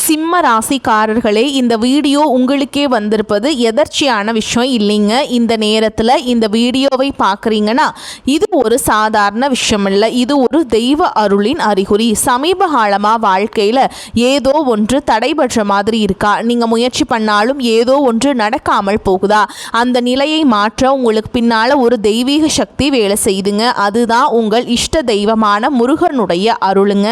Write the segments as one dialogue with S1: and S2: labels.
S1: சிம்ம ராசிக்காரர்களே, இந்த வீடியோ உங்களுக்கே வந்திருப்பது எதர்ச்சியான விஷயம் இல்லைங்க. இந்த நேரத்தில் இந்த வீடியோவை பார்க்குறீங்கன்னா இது ஒரு சாதாரண விஷயம் இல்லை, இது ஒரு தெய்வ அருளின் அறிகுறி. சமீப காலமாக வாழ்க்கையில் ஏதோ ஒன்று தடைபடுற மாதிரி இருக்கா? நீங்கள் முயற்சி பண்ணாலும் ஏதோ ஒன்று நடக்காமல் போகுதா? அந்த நிலையை மாற்ற உங்களுக்கு பின்னால் ஒரு தெய்வீக சக்தி வேலை செய்துங்க. அதுதான் உங்கள் இஷ்ட தெய்வமான முருகனுடைய அருளுங்க.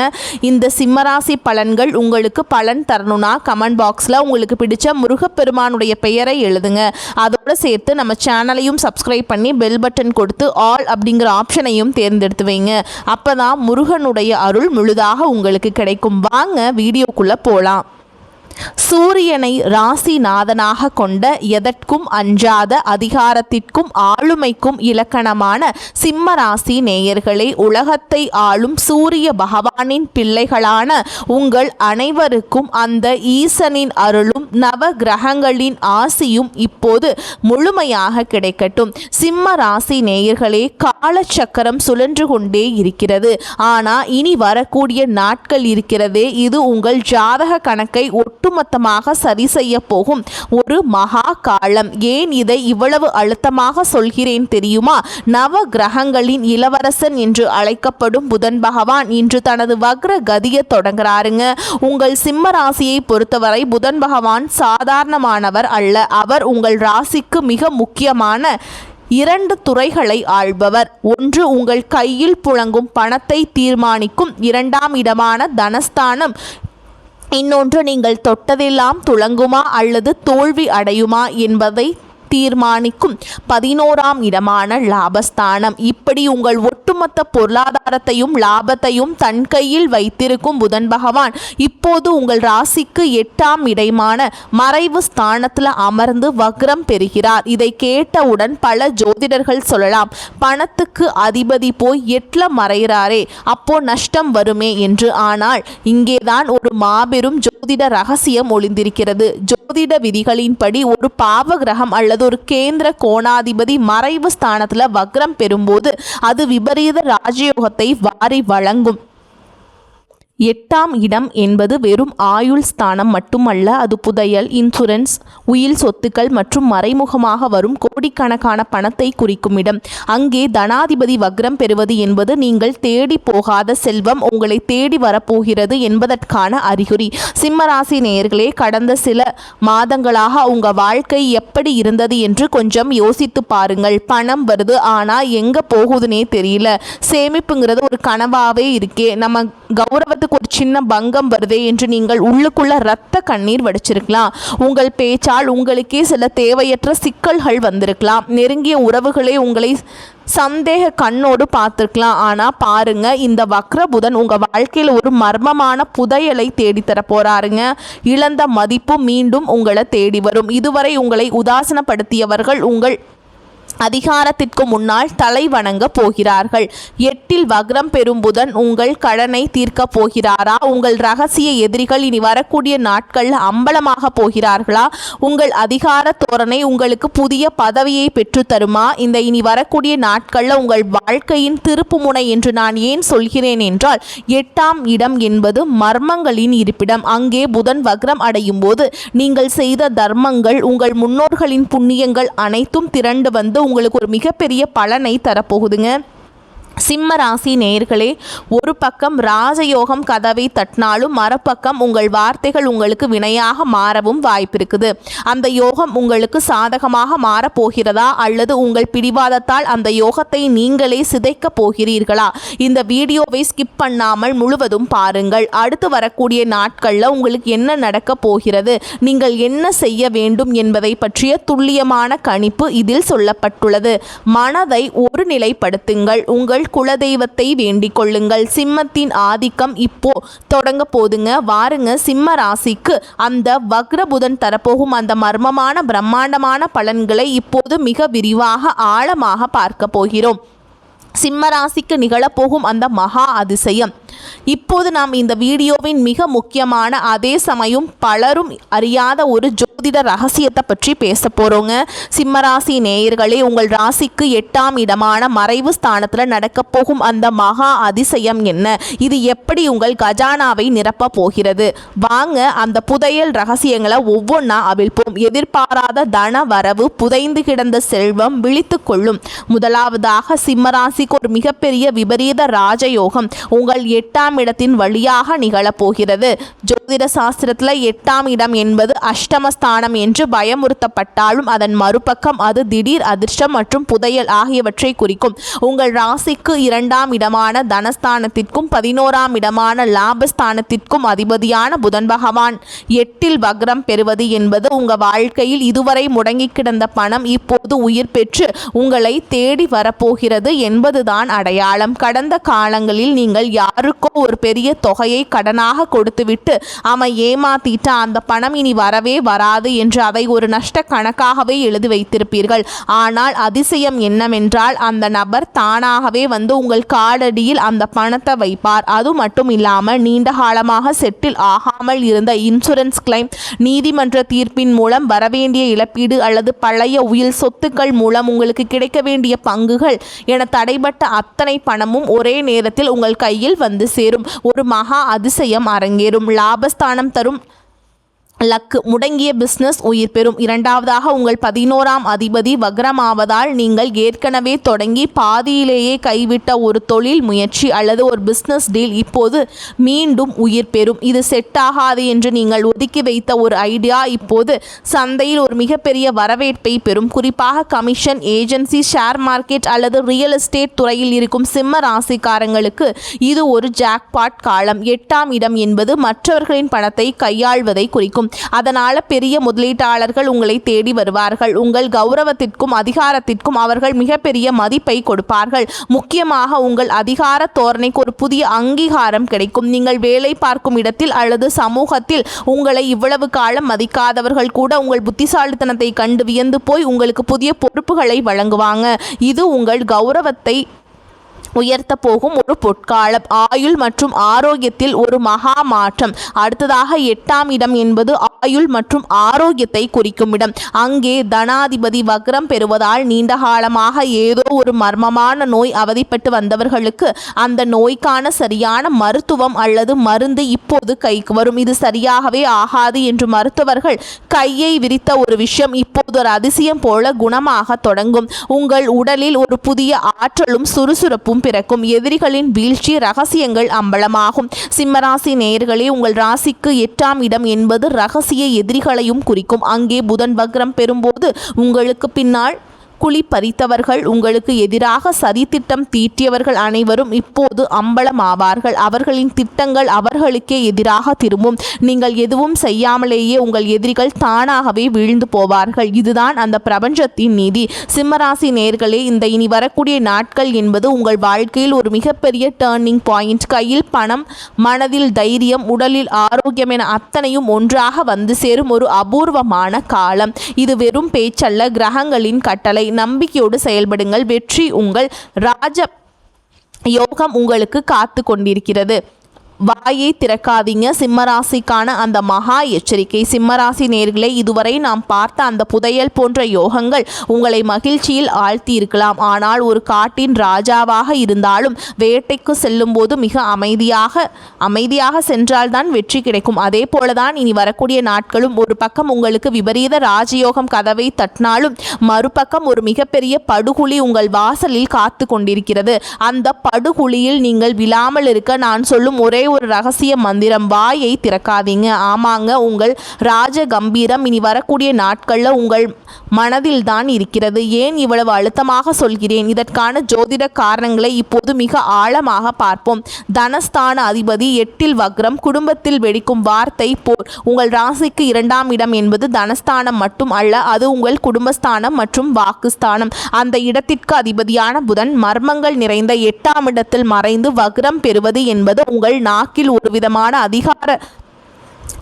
S1: இந்த சிம்மராசி பலன்கள் உங்களுக்கு பலன் தரணும்னா கமெண்ட் பாக்ஸில் உங்களுக்கு பிடிச்ச முருகப்பெருமானுடைய பெயரை எழுதுங்க. அதோடு சேர்த்து நம்ம சேனலையும் சப்ஸ்கிரைப் பண்ணி பெல் பட்டன் கொடுத்து ஆல் அப்படிங்கிற ஆப்ஷனையும் தேர்ந்தெடுத்து வைங்க. அப்போ தான் முருகனுடைய அருள் முழுதாக உங்களுக்கு கிடைக்கும். வாங்க வீடியோக்குள்ளே போகலாம். சூரியனை ராசிநாதனாக கொண்ட எதற்கும் அஞ்சாத அதிகாரத்திற்கும் ஆளுமைக்கும் இலக்கணமான சிம்ம ராசி நேயர்களே, உலகத்தை ஆளும் சூரிய பகவானின் பிள்ளைகளான உங்கள் அனைவருக்கும் அந்த ஈசனின் அருளும் நவ கிரகங்களின் ஆசியும் இப்போது முழுமையாக கிடைக்கட்டும். சிம்ம ராசி நேயர்களே, காலச்சக்கரம் சுழன்று கொண்டே இருக்கிறது. ஆனால் இனி வரக்கூடிய நாட்கள் இருக்கிறதே, இது உங்கள் ஜாதக கணக்கை ஒட்டுமொத்தமாக சரி செய்ய போகும் ஒரு மகா காலம். ஏன் இதை இவ்வளவு அழுத்தமாக சொல்கிறேன் தெரியுமா? நவ கிரகங்களின் இளவரசன் என்று அழைக்கப்படும் புதன் பகவான் இன்று தனது வக்ர கதியை தொடங்குறாருங்க. உங்கள் சிம்ம ராசியை பொறுத்தவரை புதன் பகவான் சாதாரணமானவர் அல்ல. அவர் உங்கள் ராசிக்கு மிக முக்கியமான இரண்டு துறைகளை ஆள்பவர். ஒன்று உங்கள் கையில் புழங்கும் பணத்தை தீர்மானிக்கும் இரண்டாம் இடமான தனஸ்தானம். இன்னொன்று நீங்கள் தொட்டதெல்லாம் துளங்குமா அல்லது தோல்வி அடையுமா என்பதை தீர்மானிக்கும் 11ஆம் இடமான லாபஸ்தானம். இப்படி உங்கள் ஒட்டுமொத்த பொருளாதாரத்தையும் லாபத்தையும் தன் கையில் வைத்திருக்கும் புதன் பகவான் இப்போது உங்கள் ராசிக்கு 8ஆம் இடமான மறைவு ஸ்தானத்தில் அமர்ந்து வக்ரம் பெறுகிறார். இதை கேட்டவுடன் பல ஜோதிடர்கள் சொல்லலாம், பணத்துக்கு அதிபதி போய் 8ல மறைகிறாரே, அப்போ நஷ்டம் வருமே என்று. ஆனால் இங்கேதான் ஒரு மாபெரும் ஜோதிட ரகசியம் ஒளிந்திருக்கிறது. ஜோதிட விதிகளின்படி ஒரு பாவ கிரகம் அல்லது ஒரு கேந்திர கோணாதிபதி மறைவு ஸ்தானத்தில் வக்ரம் பெறும்போது அது விபரீத ராஜயோகத்தை வாரி வழங்கும். 8ஆம் இடம் என்பது வெறும் ஆயுள் ஸ்தானம் மட்டுமல்ல, அது புதையல், இன்சூரன்ஸ், உயில் சொத்துக்கள் மற்றும் மறைமுகமாக வரும் கோடிக்கணக்கான பணத்தை குறிக்கும் இடம். அங்கே தனாதிபதி வக்ரம் பெறுவது என்பது நீங்கள் தேடி போகாத செல்வம் உங்களை தேடி வரப்போகிறது என்பதற்கான அறிகுறி. சிம்மராசி நேயர்களே, கடந்த சில மாதங்களாக உங்கள் வாழ்க்கை எப்படி இருந்தது என்று கொஞ்சம் யோசித்து பாருங்கள். பணம் வருது, ஆனால் எங்கே போகுதுன்னே தெரியல. சேமிப்புங்கிறது ஒரு கனவாகவே இருக்கே. நம்ம கௌரவத்துக்கு ஒரு சின்ன பங்கம் வருதே என்று நீங்கள் உள்ளுக்குள்ள ரத்த கண்ணீர் வடிச்சிருக்கலாம். உங்கள் பேச்சால் உங்களுக்கே சில தேவையற்ற சிக்கல்கள் வந்திருக்கலாம். நெருங்கிய உறவுகளே உங்களை சந்தேக கண்ணோடு பார்த்துருக்கலாம். ஆனால் பாருங்க, இந்த வக்ர புதன் உங்கள் வாழ்க்கையில் ஒரு மர்மமான புதையலை தேடித்தர போறாருங்க. இழந்த மதிப்பு மீண்டும் உங்களை தேடி வரும். இதுவரை உங்களை உதாசனப்படுத்தியவர்கள் உங்கள் அதிகாரத்திற்கு முன்னால் தலை வணங்க போகிறார்கள். 8இல் வக்ரம் பெறும் புதன் உங்கள் கடனை தீர்க்க போகிறாரா? உங்கள் ரகசிய எதிரிகள் இனி வரக்கூடிய நாட்கள் அம்பலமாக போகிறார்களா? உங்கள் அதிகார தோரணை உங்களுக்கு புதிய பதவியை பெற்று தருமா? இந்த இனி வரக்கூடிய நாட்களில் உங்கள் வாழ்க்கையின் திருப்பு முனை என்று நான் ஏன் சொல்கிறேன் என்றால், 8ஆம் இடம் என்பது மர்மங்களின் இருப்பிடம். அங்கே புதன் வக்ரம் அடையும் போது நீங்கள் செய்த தர்மங்கள், உங்கள் முன்னோர்களின் புண்ணியங்கள் அனைத்தும் திரண்டு வந்து உங்களுக்கு ஒரு மிகப்பெரிய பலனை தரப்போகுதுங்க. சிம்ம ராசி நேயர்களே, ஒரு பக்கம் ராஜயோகம் கதவை தட்டினாலும் மறுபக்கம் உங்கள் வார்த்தைகள் உங்களுக்கு வினையாக மாறவும் வாய்ப்பிருக்குது. அந்த யோகம் உங்களுக்கு சாதகமாக மாறப்போகிறதா அல்லது உங்கள் பிடிவாதத்தால் அந்த யோகத்தை நீங்களே சிதைக்க போகிறீர்களா? இந்த வீடியோவை ஸ்கிப் பண்ணாமல் முழுவதும் பாருங்கள். அடுத்து வரக்கூடிய நாட்களில் உங்களுக்கு என்ன நடக்க போகிறது, நீங்கள் என்ன செய்ய வேண்டும் என்பதை பற்றிய துல்லியமான கணிப்பு இதில் சொல்லப்பட்டுள்ளது. மனதை ஒருநிலைப்படுத்துங்கள். உங்கள் குலதெய்வத்தை வேண்டிக் கொள்ளுங்கள். சிம்மத்தின் ஆதிக்கம் இப்போ தொடங்க போதுங்க. வாருங்க, சிம்ம ராசிக்கு அந்த வக்ர புதன் தரப்போகும் அந்த மர்மமான பிரம்மாண்டமான பலன்களை இப்போது மிக விரிவாக ஆழமாக பார்க்க போகிறோம். சிம்ம ராசிக்கு நிகழப்போகும் அந்த மகா அதிசயம் இப்போது நாம் இந்த வீடியோவின் மிக முக்கியமான, அதே சமயம் பலரும் அறியாத ஒரு ஜோதிட ரகசியத்தை பற்றி பேச போகிறோங்க. சிம்மராசி நேயர்களே, உங்கள் ராசிக்கு 8ஆம் இடமான மறைவு ஸ்தானத்தில் நடக்க போகும் அந்த மகா அதிசயம் என்ன? இது எப்படி உங்கள் கஜானாவை நிரப்ப போகிறது? வாங்க அந்த புதையல் ரகசியங்களை ஒவ்வொன்றா அவிழ்ப்போம். எதிர்பாராத தன வரவு, புதைந்து கிடந்த செல்வம் விழித்து கொள்ளும். முதலாவதாக சிம்மராசிக்கு ஒரு மிகப்பெரிய விபரீத ராஜயோகம் உங்கள் 8ஆம் இடத்தின் வழியாக நிகழப்போகிறது. ஜோதிட சாஸ்திரத்தில் 8ஆம் இடம் என்பது அஷ்டமஸ்தானம் என்று பயமுறுத்தப்பட்டாலும் அதன் மறுபக்கம் அது திடீர் அதிர்ஷ்டம் மற்றும் புதையல் ஆகியவற்றை குறிக்கும். உங்கள் ராசிக்கு 2ஆம் இடமான தனஸ்தானத்திற்கும் 11ஆம் இடமான லாபஸ்தானத்திற்கும் அதிபதியான புதன் பகவான் 8இல் வக்ரம் பெறுவது என்பது உங்கள் வாழ்க்கையில் இதுவரை முடங்கி கிடந்த பணம் இப்போது உயிர் பெற்று உங்களை தேடி வரப்போகிறது என்பதுதான் அடையாளம். கடந்த காலங்களில் நீங்கள் யாருக்கோ ஒரு பெரிய தொகையை கடனாக கொடுத்துவிட்டு அவன் ஏமாத்திட்ட அந்த பணம் இனி வரவே வராது என்று அதை ஒரு நஷ்ட கணக்காகவே எழுதி வைத்திருப்பீர்கள். ஆனால் அதிசயம் என்னவென்றால் அந்த நபர் தானாகவே வந்து உங்கள் காலடியில் அந்த பணத்தை வைப்பார். அது மட்டும் இல்லாமல் நீண்ட காலமாக செட்டில் ஆகாமல் இருந்த இன்சூரன்ஸ் கிளைம், நீதிமன்ற தீர்ப்பின் மூலம் வரவேண்டிய இழப்பீடு அல்லது பழைய உயில் சொத்துக்கள் மூலம் உங்களுக்கு கிடைக்க வேண்டிய பங்குகள் என தடைபட்ட அத்தனை பணமும் ஒரே நேரத்தில் உங்கள் கையில் வந்து சேரும். ஒரு மகா அதிசயம் அரங்கேறும். லாபஸ்தானம் தரும் லக்கு, முடங்கிய பிஸ்னஸ் உயிர் பெறும். இரண்டாவதாக உங்கள் 11ஆம் அதிபதி வக்ரமாவதால் நீங்கள் ஏற்கனவே தொடங்கி பாதியிலேயே கைவிட்ட ஒரு தொழில் முயற்சி அல்லது ஒரு பிஸ்னஸ் டீல் இப்போது மீண்டும் உயிர் பெறும். இது செட் ஆகாது என்று நீங்கள் ஒதுக்கி வைத்த ஒரு ஐடியா இப்போது சந்தையில் ஒரு மிகப்பெரிய வரவேற்பை பெறும். குறிப்பாக கமிஷன், ஏஜென்சி, ஷேர் மார்க்கெட் அல்லது ரியல் எஸ்டேட் துறையில் இருக்கும் சிம்ம ராசிக்காரங்களுக்கு இது ஒரு ஜாக்பாட் காலம். 8ஆம் இடம் என்பது மற்றவர்களின் பணத்தை கையாள்வதை குறிக்கும். அதனால பெரிய முதலீட்டாளர்கள் உங்களை தேடி வருவார்கள். உங்கள் கௌரவத்திற்கும் அதிகாரத்திற்கும் அவர்கள் மிகப்பெரிய மதிப்பை கொடுப்பார்கள். முக்கியமாக உங்கள் அதிகார தோரணைக்கு ஒரு புதிய அங்கீகாரம் கிடைக்கும். நீங்கள் வேலை பார்க்கும் இடத்தில் அல்லது சமூகத்தில் உங்களை இவ்வளவு காலம் மதிக்காதவர்கள் கூட உங்கள் புத்திசாலித்தனத்தை கண்டு வியந்து போய் உங்களுக்கு புதிய பொறுப்புகளை வழங்குவாங்க. இது உங்கள் கௌரவத்தை உயர்த்த போகும் ஒரு பொற்காலம். ஆயுள் மற்றும் ஆரோக்கியத்தில் ஒரு மகா மாற்றம். அடுத்ததாக 8ஆம் இடம் என்பது ஆயுள் மற்றும் ஆரோக்கியத்தை குறிக்கும் இடம். அங்கே தனாதிபதி வக்ரம் பெறுவதால் நீண்ட காலமாக ஏதோ ஒரு மர்மமான நோய் அவதிப்பட்டு வந்தவர்களுக்கு அந்த நோய்க்கான சரியான மருத்துவம் அல்லது மருந்து இப்போது கைக்கு வரும். இது சரியாகவே ஆகாது என்று மருத்துவர்கள் கையை விரித்த ஒரு விஷயம் இப்போது ஒரு அதிசயம் போல குணமாக தொடங்கும். உங்கள் உடலில் ஒரு புதிய ஆற்றலும் சுறுசுறுப்பும் பிறக்கும். எதிரிகளின் வீழ்ச்சி ரகசியங்கள் அம்பலமாகும். சிம்மராசி நேயர்களே, உங்கள் ராசிக்கு 8ஆம் இடம் என்பது ரகசிய எதிரிகளையும் குறிக்கும். அங்கே புதன் வக்ரம் பெறும்போது உங்களுக்கு பின்னால் குழி பறித்தவர்கள், உங்களுக்கு எதிராக சதித்திட்டம் தீட்டியவர்கள் அனைவரும் இப்போது அம்பலமாவார்கள். அவர்களின் திட்டங்கள் அவர்களுக்கே எதிராக திரும்பும். நீங்கள் எதுவும் செய்யாமலேயே உங்கள் எதிரிகள் தானாகவே வீழ்ந்து போவார்கள். இதுதான் அந்த பிரபஞ்சத்தின் நீதி. சிம்மராசி நேயர்களே, இந்த இனி வரக்கூடிய நாட்கள் என்பது உங்கள் வாழ்க்கையில் ஒரு மிகப்பெரிய டேர்னிங் பாயிண்ட். கையில் பணம், மனதில் தைரியம், உடலில் ஆரோக்கியம் என அத்தனையும் ஒன்றாக வந்து சேரும் ஒரு அபூர்வமான காலம். இது வெறும் பேச்சல்ல, கிரகங்களின் கட்டளை. நம்பிக்கையோடு செயல்படுங்கள். வெற்றி உங்கள் ராஜ யோகம் உங்களுக்கு காத்து கொண்டிருக்கிறது. வாயை திறக்காதீங்க. சிம்மராசிக்கான அந்த மகா எச்சரிக்கை. சிம்மராசி நேயர்களே, இதுவரை நாம் பார்த்த அந்த புதையல் போன்ற யோகங்கள் உங்களை மகிழ்ச்சியில் ஆழ்த்தி இருக்கலாம். ஆனால் ஒரு காட்டின் ராஜாவாக இருந்தாலும் வேட்டைக்கு செல்லும் போது மிக அமைதியாக சென்றால்தான் வெற்றி கிடைக்கும். அதே போலதான் இனி வரக்கூடிய நாட்களும். ஒரு பக்கம் உங்களுக்கு விபரீத ராஜயோகம் கதவை தட்டினாலும் மறுபக்கம் ஒரு மிகப்பெரிய படுகுழி உங்கள் வாசலில் காத்து கொண்டிருக்கிறது. அந்த படுகுழியில் நீங்கள் விழாமல் இருக்க நான் சொல்லும் ஒரே ஒரு ரகசிய மந்திரம்: வாயை திறக்காதீங்க. ஆமாங்க, உங்கள் ராஜ கம்பீரம் இனி வரக்கூடிய நாட்கள்ல உங்கள் மனதில் தான் இருக்கிறது. ஏன் இவ்வளவு அழுத்தமாக சொல்கிறேன்? இதற்கான ஜோதிட காரணங்களை இப்போது மிக ஆழமாக பார்ப்போம். தனஸ்தான அதிபதி 8இல் வக்ரம், குடும்பத்தில் வெடிக்கும் வார்த்தை போர். உங்கள் ராசிக்கு 2ஆம் இடம் என்பது தனஸ்தானம் மட்டும் அல்ல, அது உங்கள் குடும்பஸ்தானம் மற்றும் வாக்குஸ்தானம். அந்த இடத்திற்கு அதிபதியான புதன் மர்மங்கள் நிறைந்த 8ஆம் இடத்தில் மறைந்து வக்ரம் பெறுவது என்பது உங்கள் நாக்கில் ஒரு விதமான அதிகார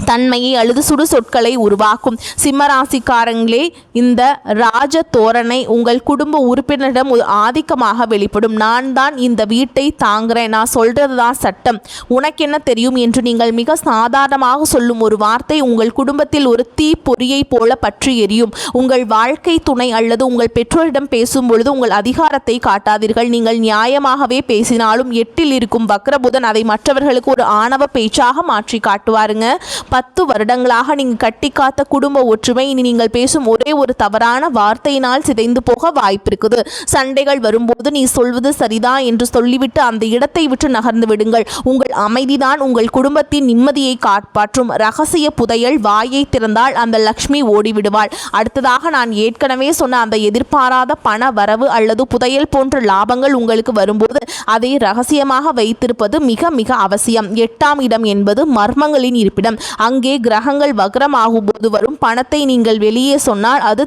S1: தன்மையை அல்லது சுடு சொற்களை உருவாக்கும். சிம்மராசிக்காரங்களே, இந்த ராஜ தோரணை உங்கள் குடும்ப உறுப்பினரிடம் ஆதிக்கமாக வெளிப்படும். நான் தான் இந்த வீட்டை தாங்குறேன், நான் சொல்றது தான் சட்டம், உனக்கு என்ன தெரியும் என்று நீங்கள் மிக சாதாரணமாக சொல்லும் ஒரு வார்த்தை உங்கள் குடும்பத்தில் ஒரு தீ பொறியை போல பற்றி எரியும். உங்கள் வாழ்க்கை துணை அல்லது உங்கள் பெற்றோரிடம் பேசும் பொழுது உங்கள் அதிகாரத்தை காட்டாதீர்கள். நீங்கள் நியாயமாகவே பேசினாலும் 8இல் இருக்கும் வக்ரபுதன் அதை மற்றவர்களுக்கு ஒரு ஆணவ பேச்சாக மாற்றி காட்டுவாருங்க. 10 வருடங்களாக நீங்கள் கட்டி காத்த குடும்ப ஒற்றுமை இனி நீங்கள் பேசும் ஒரே ஒரு தவறான வார்த்தையினால் சிதைந்து போக வாய்ப்பு இருக்குது. சண்டைகள் வரும்போது நீ சொல்வது சரிதான் என்று சொல்லிவிட்டு அந்த இடத்தை விட்டு நகர்ந்து விடுங்கள். உங்கள் அமைதிதான் உங்கள் குடும்பத்தின் நிம்மதியை காப்பாற்றும். ரகசிய புதையல் வாயை திறந்தால் அந்த லக்ஷ்மி ஓடிவிடுவாள். அடுத்ததாக நான் ஏற்கனவே சொன்ன அந்த எதிர்பாராத பண வரவு அல்லது புதையல் போன்ற லாபங்கள் உங்களுக்கு வரும்போது அதை ரகசியமாக வைத்திருப்பது மிக மிக அவசியம். 8ஆம் இடம் என்பது மர்மங்களின் இருப்பிடம். அங்கே கிரகங்கள் வக்ரமாகும் போது வரும் பணத்தை நீங்கள் வெளியே சொன்னால் அது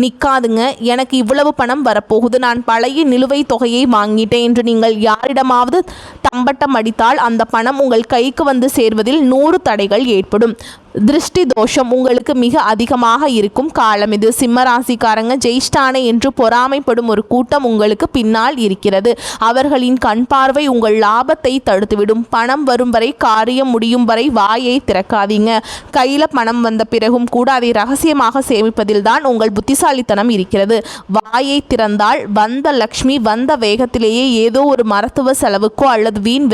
S1: நிற்காதுங்க. எனக்கு இவ்வளவு பணம் வரப்போகுது, நான் பழைய நிலுவைத் தொகையை வாங்கிட்டேன் என்று நீங்கள் யாரிடமாவது தம்பட்டம் அடித்தால் அந்த பணம் உங்கள் கைக்கு வந்து சேர்வதில் 100 தடைகள் ஏற்படும். திருஷ்டி தோஷம் உங்களுக்கு மிக அதிகமாக இருக்கும் காலம் இது. சிம்மராசிக்காரங்க, ஜெயிஷ்டானே என்று பொறாமைப்படும் ஒரு கூட்டம் உங்களுக்கு பின்னால் இருக்கிறது. அவர்களின் கண் பார்வை உங்கள் லாபத்தை தடுத்துவிடும். பணம் வரும் வரை, காரியம் முடியும் வரை வாயை திறக்காதீங்க. கையில் பணம் வந்த பிறகும் கூட அதை ரகசியமாக சேமிப்பதில் தான் உங்கள் புத்திசாலித்தனம் இருக்கிறது. வாயை திறந்தால் வந்த லக்ஷ்மி வந்த வேகத்திலேயே ஏதோ ஒரு மருத்துவ செலவுக்கோ அல்லது வீண்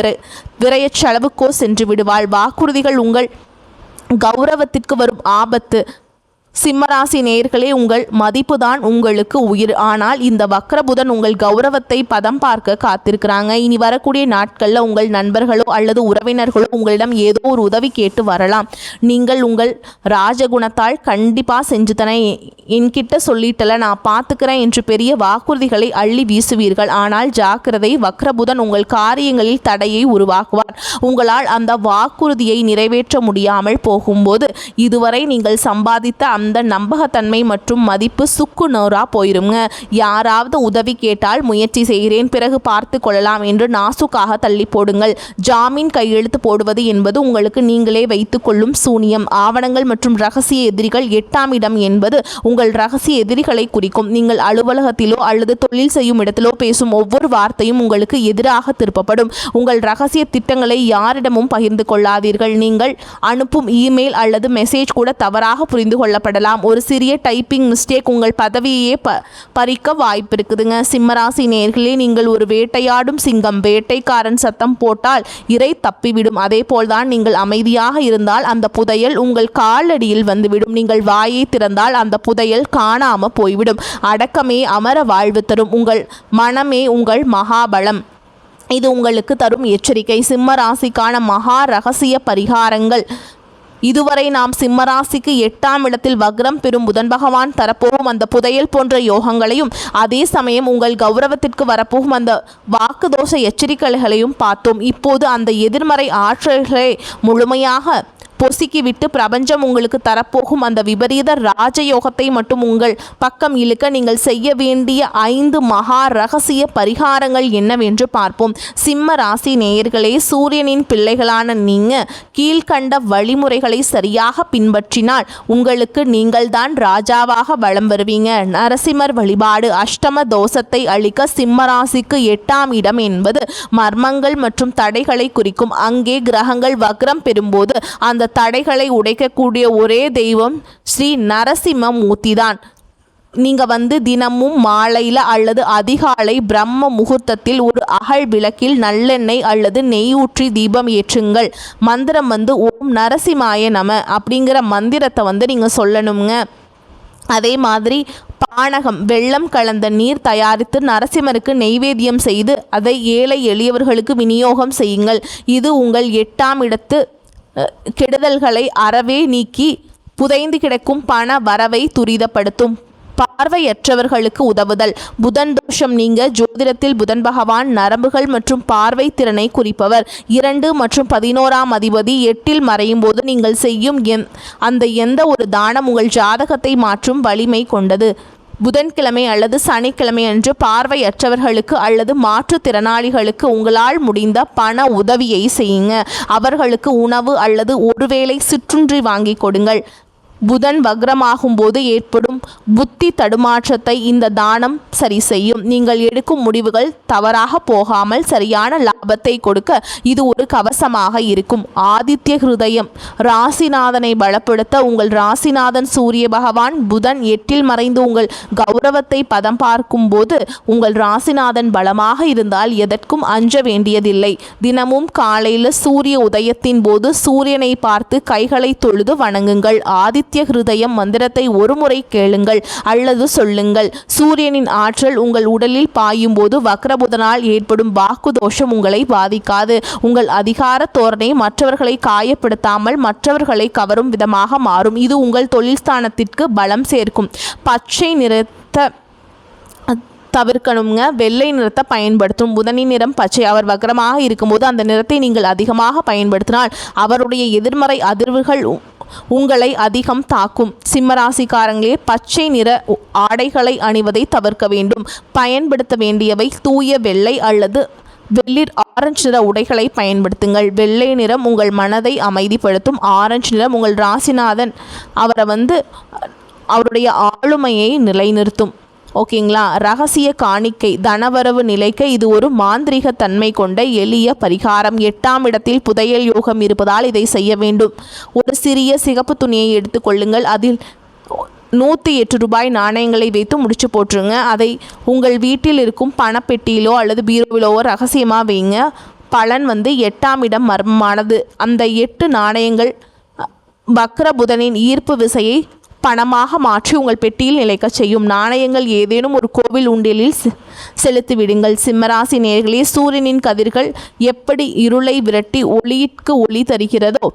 S1: விரய செலவுக்கோ சென்று விடுவாள். வாக்குறுதிகள் உங்கள் கௌரவத்திற்கு வரும் ஆபத்து. சிம்மராசி நேயர்களே, உங்கள் மதிப்பு தான் உங்களுக்கு உயிர். ஆனால் இந்த வக்ரபுதன் உங்கள் கௌரவத்தை பதம் பார்க்க காத்திருக்கிறாங்க. இனி வரக்கூடிய நாட்களில் உங்கள் நண்பர்களோ அல்லது உறவினர்களோ உங்களிடம் ஏதோ ஒரு உதவி கேட்டு வரலாம். நீங்கள் உங்கள் ராஜகுணத்தால் கண்டிப்பாக செஞ்சு தானே என்கிட்ட சொல்லிட்டல, நான் பார்த்துக்கிறேன் என்று பெரிய வாக்குறுதிகளை அள்ளி வீசுவீர்கள். ஆனால் ஜாக்கிரதை, வக்ரபுதன் உங்கள் காரியங்களில் தடையை உருவாக்குவார். உங்களால் அந்த வாக்குறுதியை நிறைவேற்ற முடியாமல் போகும்போது இதுவரை நீங்கள் சம்பாதித்த அந்த நம்பகத்தன்மை மற்றும் மதிப்பு சுக்கு நூறா போயிருங்க. யாராவது உதவி கேட்டால் முயற்சி செய்கிறேன், பிறகு பார்த்து கொள்ளலாம் என்று நாசுக்காக தள்ளி போடுங்கள். ஜாமீன் கையெழுத்து போடுவது என்பது உங்களுக்கு நீங்களே வைத்துக் கொள்ளும் சூனியம். ஆவணங்கள் மற்றும் ரகசிய எதிரிகள். 8ஆம் இடம் என்பது உங்கள் ரகசிய எதிரிகளை குறிக்கும். நீங்கள் அலுவலகத்திலோ அல்லது தொழில் செய்யும் இடத்திலோ பேசும் ஒவ்வொரு வார்த்தையும் உங்களுக்கு எதிராக திருப்பப்படும். உங்கள் ரகசிய திட்டங்களை யாரிடமும் பகிர்ந்து கொள்ளாதீர்கள். நீங்கள் அனுப்பும் இமெயில் அல்லது மெசேஜ் கூட தவறாக புரிந்து கொள்ளப்படும். ஒரு சிறிய டைப்பிங் மிஸ்டேக் உங்கள் பதவியையே பறிக்க வாய்ப்பு இருக்குதுங்க. சிம்மராசி நேயர்களே, நீங்கள் ஒரு வேட்டையாடும் சிங்கம். வேட்டைக்காரன் சத்தம் போட்டால் இரை தப்பிவிடும். அதே போல்தான் நீங்கள் அமைதியாக இருந்தால் அந்த புதையல் உங்கள் காலடியில் வந்துவிடும். நீங்கள் வாயை திறந்தால் அந்த புதையல் காணாம போய்விடும். அடக்கமே அமர வாழ்வு தரும். உங்கள் மனமே உங்கள் மகாபலம். இது உங்களுக்கு தரும் எச்சரிக்கை. சிம்ம ராசிக்கான மகா ரகசிய பரிகாரங்கள். இதுவரை நாம் சிம்மராசிக்கு 8ஆம் இடத்தில் வக்ரம் பெறும் புதன் பகவான் தரப்போகும் அந்த புதையல் போன்ற யோகங்களையும், அதே சமயம் உங்கள் கௌரவத்திற்கு வரப்போகும் அந்த வாக்கு தோஷ எச்சரிக்கைகளையும் பார்த்தோம். இப்போது அந்த எதிர்மறை ஆற்றல்களை முழுமையாக பொசுக்கிவிட்டு பிரபஞ்சம் உங்களுக்கு தரப்போகும் அந்த விபரீத ராஜயோகத்தை மட்டும் உங்கள் பக்கம் இழுக்க நீங்கள் செய்ய வேண்டிய 5 மகா ரகசிய பரிகாரங்கள் என்னவென்று பார்ப்போம். சிம்ம ராசி நேயர்களே, சூரியனின் பிள்ளைகளான நீங்க கீழ்கண்ட வழிமுறைகளை சரியாக பின்பற்றினால் உங்களுக்கு நீங்கள்தான் ராஜாவாக வலம் வருவீங்க. நரசிம்மர் வழிபாடு. அஷ்டம தோஷத்தை அளிக்க சிம்ம ராசிக்கு 8ஆம் இடம் என்பது மர்மங்கள் மற்றும் தடைகளை குறிக்கும். அங்கே கிரகங்கள் வக்ரம் பெறும்போது அந்த தடைகளை உடைக்கக்கூடிய ஒரே தெய்வம் ஸ்ரீ நரசிம்ம மூர்த்தி தான். நீங்கள் தினமும் மாலையில் அல்லது அதிகாலை பிரம்ம முகூர்த்தத்தில் ஒரு அகல் விளக்கில் நல்லெண்ணெய் அல்லது நெய் ஊற்றி தீபம் ஏற்றுங்கள். மந்திரம் ஓம் நரசிம்மாய நம அப்படிங்கிற மந்திரத்தை நீங்கள் சொல்லணுங்க. அதே மாதிரி பானகம், வெள்ளம் கலந்த நீர் தயாரித்து நரசிம்மருக்கு நெய்வேத்தியம் செய்து அதை ஏழை எளியவர்களுக்கு விநியோகம் செய்யுங்கள். இது உங்கள் 8ஆம் இடத்து கெடுதல்களை அறவே நீக்கி புதைந்து கிடக்கும் பண வரவை துரிதப்படுத்தும். பார்வையற்றவர்களுக்கு உதவுதல். புதன் தோஷம் நீங்க. ஜோதிடத்தில் புதன் பகவான் நரம்புகள் மற்றும் பார்வை திறனை குறிப்பவர். 2 மற்றும் 11ஆம் அதிபதி 8இல் மறையும் போது நீங்கள் செய்யும் அந்த எந்த ஒரு தானம் உங்கள் ஜாதகத்தை மாற்றும் வலிமை கொண்டது. புதன்கிழமை அல்லது சனிக்கிழமை அன்று பார்வையற்றவர்களுக்கு அல்லது மாற்றுத்திறனாளிகளுக்கு உங்களால் முடிந்த பண உதவியை செய்யுங்க. அவர்களுக்கு உணவு அல்லது ஒருவேளை சிற்றுண்டி வாங்கி கொடுங்கள். புதன் வக்ரமாகும் போது ஏற்படும் புத்தி தடுமாற்றத்தை இந்த தானம் சரி செய்யும். நீங்கள் எடுக்கும் முடிவுகள் தவறாக போகாமல் சரியான லாபத்தை கொடுக்க இது ஒரு கவசமாக இருக்கும். ஆதித்ய ஹிருதயம். ராசிநாதனை பலப்படுத்த உங்கள் ராசிநாதன் சூரிய பகவான் புதன் 8இல் மறைந்து உங்கள் கௌரவத்தை பதம் பார்க்கும் போது உங்கள் ராசிநாதன் பலமாக இருந்தால் எதற்கும் அஞ்ச வேண்டியதில்லை. தினமும் காலையில் சூரிய உதயத்தின் போது சூரியனை பார்த்து கைகளை தொழுது வணங்குங்கள். ஆதித்ய ஹிருதயம் மந்திரத்தை ஒருமுறை கேளுங்கள் அல்லது சொல்லுங்கள். சூரியனின் ஆற்றல் உங்கள் உடலில் பாயும் போது வக்ரபுதனால் ஏற்படும் வாக்கு தோஷம் உங்களை பாதிக்காது. உங்கள் அதிகார தோரணை மற்றவர்களை காயப்படுத்தாமல் மற்றவர்களை கவரும் விதமாக மாறும். இது உங்கள் தொழில் ஸ்தானத்திற்கு பலம் சேர்க்கும். பச்சை நிறத்தை தவிர்க்கணுங்க. வெள்ளை நிறத்தை பயன்படுத்தும். புதனின் நிறம் பச்சை. அவர் வக்ரமாக இருக்கும்போது அந்த நிறத்தை நீங்கள் அதிகமாக பயன்படுத்தினால் அவருடைய எதிர்மறை அதிர்வுகள் உங்களை அதிகம் தாக்கும். சிம்மராசிக்காரங்களே, பச்சை நிற ஆடைகளை அணிவதை தவிர்க்க வேண்டும். பயன்படுத்த வேண்டியவை தூய வெள்ளை அல்லது வெளிர் ஆரஞ்சு நிற உடைகளை பயன்படுத்துங்கள். வெள்ளை நிறம் உங்கள் மனதை அமைதிப்படுத்தும். ஆரஞ்சு நிறம் உங்கள் ராசிநாதன் அவருடைய ஆளுமையை நிலைநிறுத்தும். ஓகேங்களா. ரகசிய காணிக்கை தனவரவு நிலைக்க இது ஒரு மாந்திரிக தன்மை கொண்ட எளிய பரிகாரம். 8ஆம் இடத்தில் புதையல் யோகம் இருப்பதால் இதை செய்ய வேண்டும். ஒரு சிறிய சிகப்பு துணியை எடுத்துக்கொள்ளுங்கள். அதில் 108 ரூபாய் நாணயங்களை வைத்து முடிச்சு போட்டுருங்க. அதை உங்கள் வீட்டில் இருக்கும் பணப்பெட்டியிலோ அல்லது பீரோவிலோ ரகசியமாக வைங்க. பலன் 8ஆம் இடம் மர்மமானது. அந்த 8 நாணயங்கள் வக்ர புதனின் ஈர்ப்பு விசையை பணமாக மாற்றி உங்கள் பெட்டியில் நிலைக்க செய்யும். நாணயங்கள் ஏதேனும் ஒரு கோவில் உண்டியலில் செலுத்திவிடுங்கள். சிம்மராசி நேயர்களே, சூரியனின் கதிர்கள் எப்படி இருளை விரட்டி ஒளிக்கு ஒளி தருகிறதோ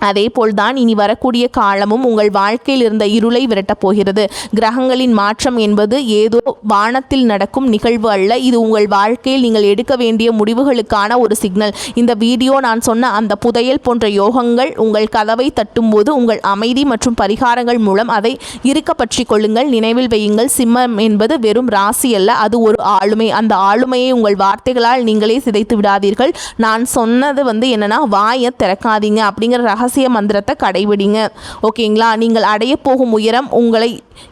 S1: அதே போல்தான் இனி வரக்கூடிய காலமும் உங்கள் வாழ்க்கையில் இருந்த இருளை விரட்டப் போகிறது. கிரகங்களின் மாற்றம் என்பது ஏதோ வானத்தில் நடக்கும் நிகழ்வு அல்ல. இது உங்கள் வாழ்க்கையில் நீங்கள் எடுக்க வேண்டிய முடிவுகளுக்கான ஒரு சிக்னல். இந்த வீடியோ நான் சொன்ன அந்த புதையல் போன்ற யோகங்கள் உங்கள் கதவை தட்டும்போது உங்கள் அமைதி மற்றும் பரிகாரங்கள் மூலம் அதை இருக்க பற்றி கொள்ளுங்கள். நினைவில் வையுங்கள், சிம்மம் என்பது வெறும் ராசி அல்ல, அது ஒரு ஆளுமை. அந்த ஆளுமையை உங்கள் வார்த்தைகளால் நீங்களே சிதைத்து விடாதீர்கள். நான் சொன்னது என்னன்னா, வாயை திறக்காதீங்க அப்படிங்கிற ரகசிய மந்திரத்தை கடைபிடிங்க. ஓகேங்களா. நீங்கள் அடைய போகும் உயரம் உங்களை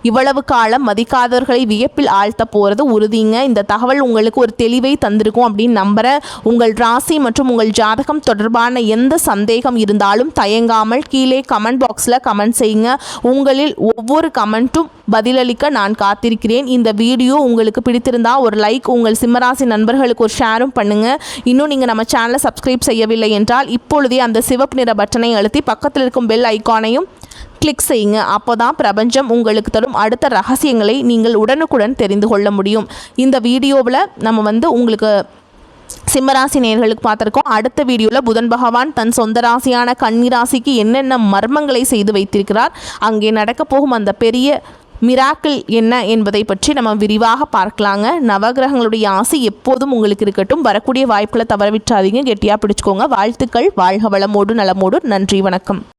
S1: இவ்வளவு காலம் மதிக்காதவர்களை வியப்பில் ஆழ்த்த போகிறது உறுதிங்க. இந்த தகவல் உங்களுக்கு ஒரு தெளிவை தந்திருக்கும் அப்படின்னு நம்புகிறேன். உங்கள் ராசி மற்றும் உங்கள் ஜாதகம் தொடர்பான எந்த சந்தேகம் இருந்தாலும் தயங்காமல் கீழே கமெண்ட் பாக்ஸில் கமெண்ட் செய்யுங்க. உங்களில் ஒவ்வொரு கமெண்ட்டும் பதிலளிக்க நான் காத்திருக்கிறேன். இந்த வீடியோ உங்களுக்கு பிடித்திருந்தால் ஒரு லைக், உங்கள் சிம்மராசி நண்பர்களுக்கு ஒரு ஷேரும் பண்ணுங்கள். இன்னும் நீங்கள் நம்ம சேனலை சப்ஸ்கிரைப் செய்யவில்லை என்றால் இப்பொழுதே அந்த சிவப்பு நிற பட்டனை அழுத்தி பக்கத்தில் இருக்கும் பெல் ஐக்கானையும் கிளிக் செய்யுங்க. அப்போ தான் பிரபஞ்சம் உங்களுக்கு தரும் அடுத்த ரகசியங்களை நீங்கள் உடனுக்குடன் தெரிந்து கொள்ள முடியும். இந்த வீடியோவில் நம்ம உங்களுக்கு சிம்மராசி நேயர்களுக்கு பார்த்துருக்கோம். அடுத்த வீடியோவில் புதன் பகவான் தன் சொந்த ராசியான கன்னி ராசிக்கு என்னென்ன மர்மங்களை செய்து வைத்திருக்கிறார், அங்கே நடக்க போகும் அந்த பெரிய மிராக்கிள் என்ன என்பதை பற்றி நம்ம விரிவாக பார்க்கலாங்க. நவகிரகங்களுடைய ஆசை எப்போதும் உங்களுக்கு இருக்கட்டும். வரக்கூடிய வாய்ப்புகளை தவறவிட்டாதீங்க. கெட்டியாக பிடிச்சிக்கோங்க. வாழ்த்துக்கள். வாழ்க வளமோடு நலமோடு. நன்றி, வணக்கம்.